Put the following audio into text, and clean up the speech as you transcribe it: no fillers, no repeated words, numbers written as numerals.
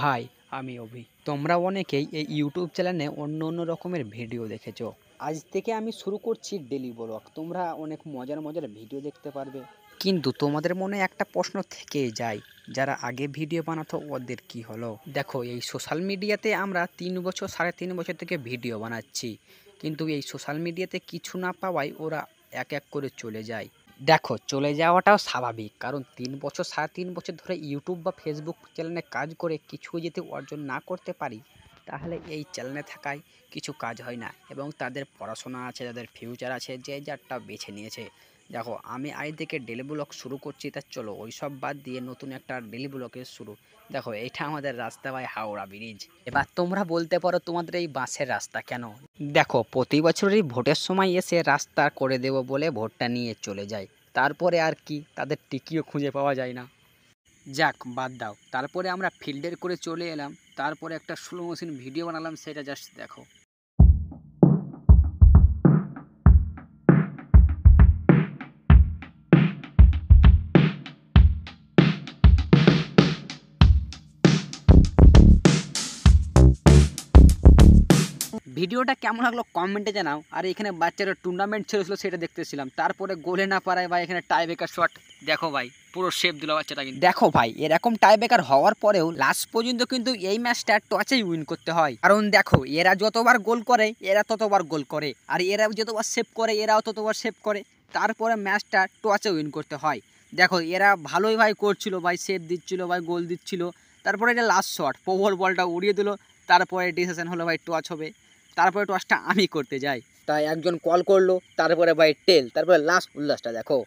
High, আমি অভি। তোমরা অনেকেই এই ইউটিউব চ্যানেলে অন্য রকমের ভিডিও দেখেছো। আজ থেকে আমি শুরু করছি ডেলি ব্লগ। তোমরা অনেক মজার ভিডিও দেখতে পারবে। কিন্তু তোমাদের মনে একটা প্রশ্ন থেকেই যায়, যারা আগে ভিডিও বানাতো ওদের কি হলো? দেখো, এই সোশ্যাল মিডিয়াতে আমরা 3 বছর 3.5 বছর থেকে ভিডিও বানাচ্ছি, কিন্তু এই সোশ্যাল মিডিয়াতে কিছু না পাওয়ায় ওরা এক এক করে চলে যায়। দেখো, চলে যাওয়াটাও স্বাভাবিক, কারণ 3 বছর 3.5 বছর ধরে ইউটিউব বা ফেসবুক চ্যানেলে কাজ করে কিছু যদি অর্জন না করতে পারি, তাহলে এই চ্যানেলে থাকায় কিছু কাজ হয় না। এবং তাদের পড়াশোনা আছে, তাদের ফিউচার আছে, যে যারটা বেছে নিয়েছে। দেখো, আমি আজ থেকে ডেলি ব্লগ শুরু করছি, তা চলো ওই সব বাদ দিয়ে নতুন একটা ডেলি ব্লগের শুরু। দেখো, এটা আমাদের রাস্তা ভাই, হাওড়া ব্রিজ। এবার তোমরা বলতে পারো তোমাদের এই বাঁশের রাস্তা কেন? দেখো, প্রতি বছরই ভোটের সময় এসে রাস্তা করে দেবো বলে ভোটটা নিয়ে চলে যায়। তারপরে আর কি, তাদের টিকিও খুঁজে পাওয়া যায় না। যাক, বাদ দাও। তারপরে আমরা ফিল্ডের করে চলে এলাম, তারপরে একটা স্লো মোশন ভিডিও বানালাম, সেটা জাস্ট দেখো। ভিডিওটা কেমন লাগলো কমেন্টে জানাও। আর এখানে বাচ্চারা টুর্নামেন্ট ছেড়েছিল, সেটা দেখতেছিলাম। তারপরে গোলে না পারায় ভাই এখানে টাই ব্রেকার শট। দেখো ভাই, পুরো শেপ দিল বাচ্চাটা। কিন্তু দেখো ভাই, এরকম টাই ব্রেকার হওয়ার পরেও লাস্ট পর্যন্ত কিন্তু এই ম্যাচটা টচেই উইন করতে হয়। কারণ দেখো, এরা যতবার গোল করে এরা ততবার গোল করে, আর এরা যতবার সেভ করে এরাও ততবার সেভ করে। তারপরে ম্যাচটা টচে উইন করতে হয়। দেখো, এরা ভালোই ভাই করছিল ভাই, সেভ দিচ্ছিল ভাই, গোল দিচ্ছিল। তারপরে এটা লাস্ট শট, পোভার বলটা উড়িয়ে দিল। তারপরে ডিসিশন হলো ভাই টচ হবে। তারপরে টসটা আমি করতে যাই, তাই একজন কল করলো। তারপরে ভাই টেল, তারপরে লাস্ট উল্লাসটা দেখো।